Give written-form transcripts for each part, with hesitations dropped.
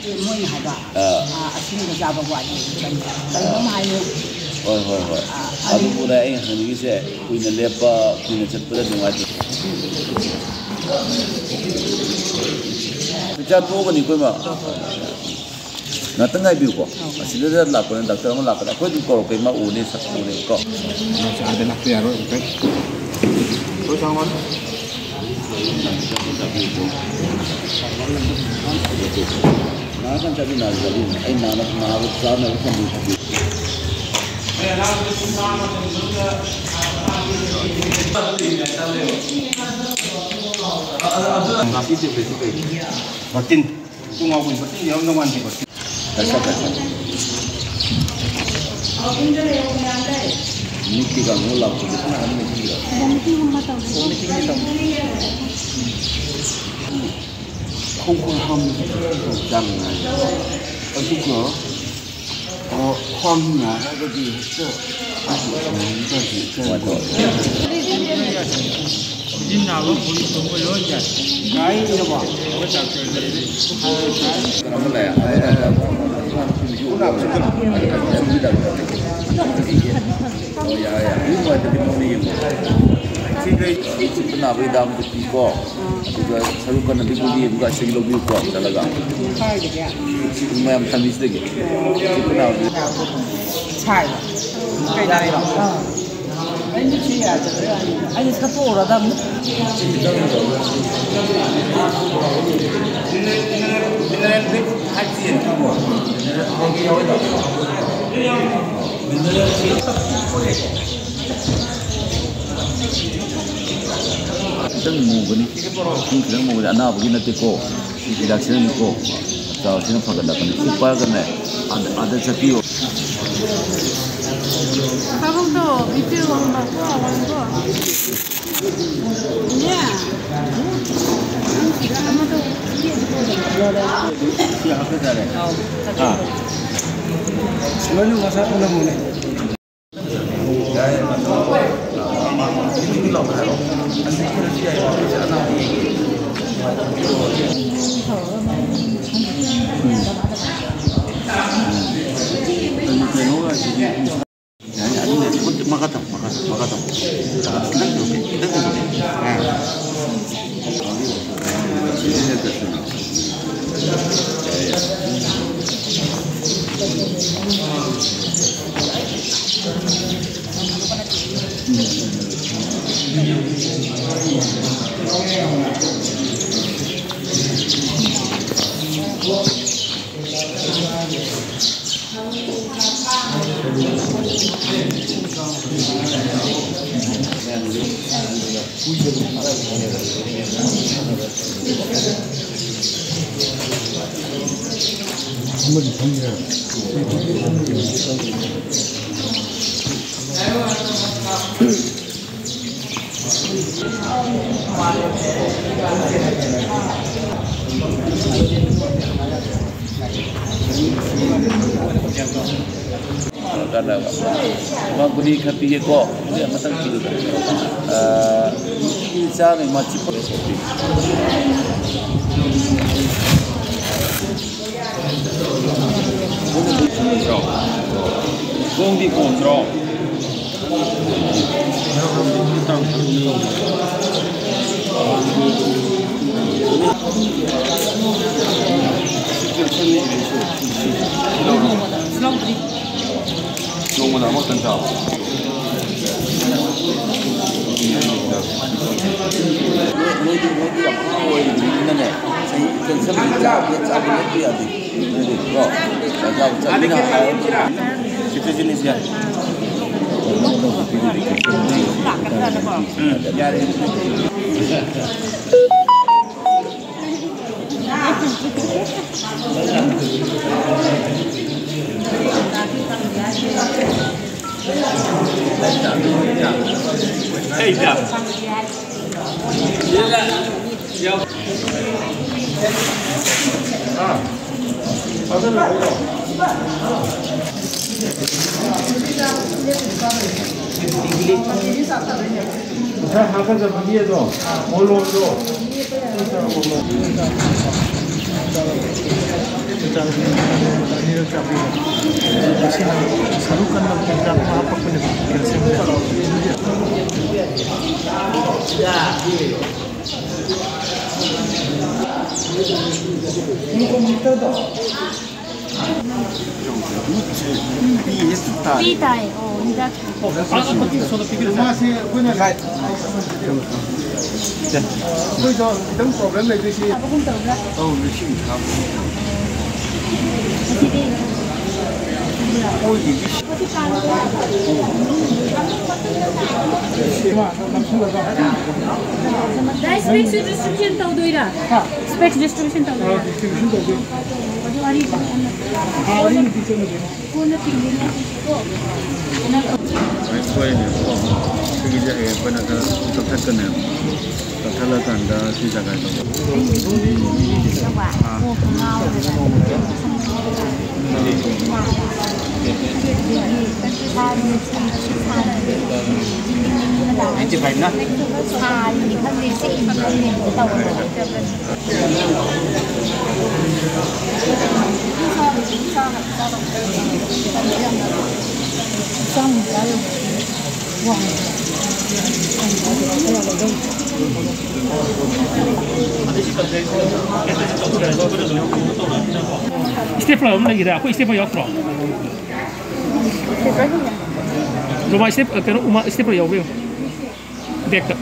이제 뭐이 하다. 아침에 잡아 와지. 그럼 하요. ꯍꯣꯏ ꯑꯗꯨꯕꯨꯅꯦ ꯑꯩ ꯍꯪꯅꯤꯡꯉꯤꯁꯦ ꯀꯨꯏꯅ ꯂꯦꯞꯄ ꯀꯨꯏꯅ ꯆꯠꯄꯗ ꯅꯨꯡꯉꯥꯏꯇꯦ ꯆꯥꯛ ꯇꯣꯛꯑꯒꯅꯤ ꯑꯩꯈꯣꯏ ꯉꯥꯛꯇꯪ ꯉꯥꯏꯕꯤꯌꯨꯀꯣ ꯑꯁꯤꯗ ꯂꯥꯛꯄꯅ ꯗꯥꯛꯇꯔ ꯑꯃ ꯂꯥꯛꯄꯗ ꯑꯩꯈꯣꯏ ꯑꯗꯨꯝ ꯀꯧꯔꯛꯀꯦ ꯃꯥ ꯎꯅꯤ ꯁꯛ ꯎꯅꯦꯕꯀꯣ ꯑꯥꯗ ꯂꯥꯛꯄ ꯌꯥꯔꯣꯏ ꯑꯩꯈꯣꯏ ꯆꯪꯉꯣ 나간 자리 아이 나하고 싸움하고 선비 버틴 뚱하고 버틴 영동만 돼 버틴 됐어 미끼가 올라오고 하나 안 미끼가 콩콩함 장난 어디고 황나 어디 있어 진나고 우리 동물로 이제 가이로 봐 그러면 내 야야 이거 어떻게 먹니 나보이 다음도 끼고 그거 서로가는 미국이 누가 시기로 비우고 달라가 지금 뭐야 담비스되게 지금 나오지 차이 빼다리라 아니 지야 아니 사포라다 खितंग मुगनी खितंग मुगनी अनाबगी नतेको हिदाक्सिननिको चावसिन फगदकनि उपागने आदर चपियो 가방도 밑에 왕바 왕거 야 아마도 시 앞에 잘해 너는 가서 올라오네 막았다. 한번 정리해. Karena mangkuni kapiye ko dia matang kido da isa ne machi ko 공디 공정 너무나 못한다. 너희가 하고 있는 애, 그 선배 짜고 해야 돼. 그거, 짜고 kita jenisnya. Ya. Pita é, oh, ainda. Tem problema aí desse. Oh, deixa Dá specs distribution tau doira. Specs distribution tau doira. Distribution to do. Wari Hari ni teacher ne. kuna tinggi ni ko. Ai ne ko. Sigi ja he pana ka tak kan ne. Tak la kan da si jaga to. Anh chụp ảnh đó. Thì thân liệt sĩ thân liệt tàu xong rồi wow Stepper lagi dah. Aku stepper yok pro. Rumah stepper kan rumah stepper yok bro. Dek tak.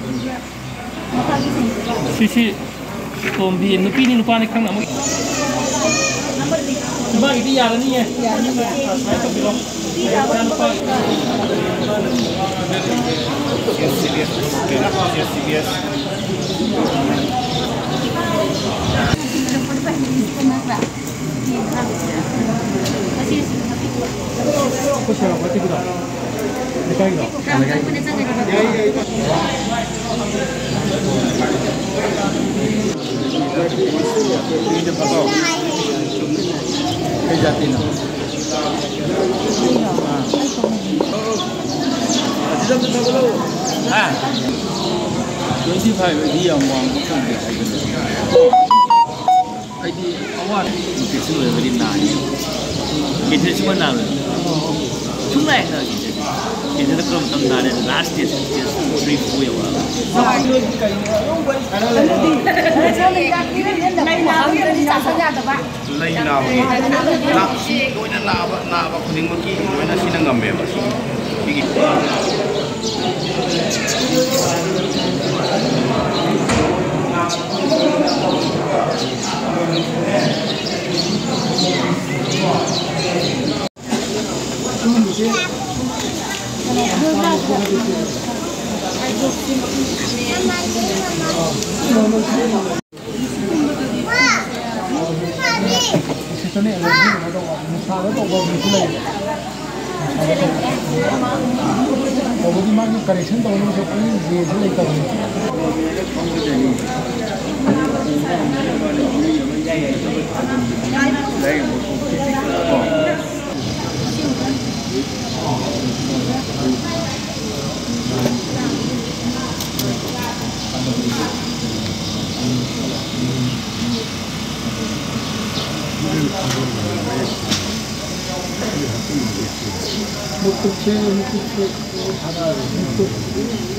Sisi kombi nupi ni nupa ni kang nama. Cuma itu ya ni ya.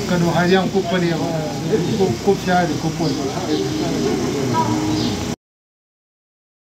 Kan hari yang kup ni, kup siapa kup pun.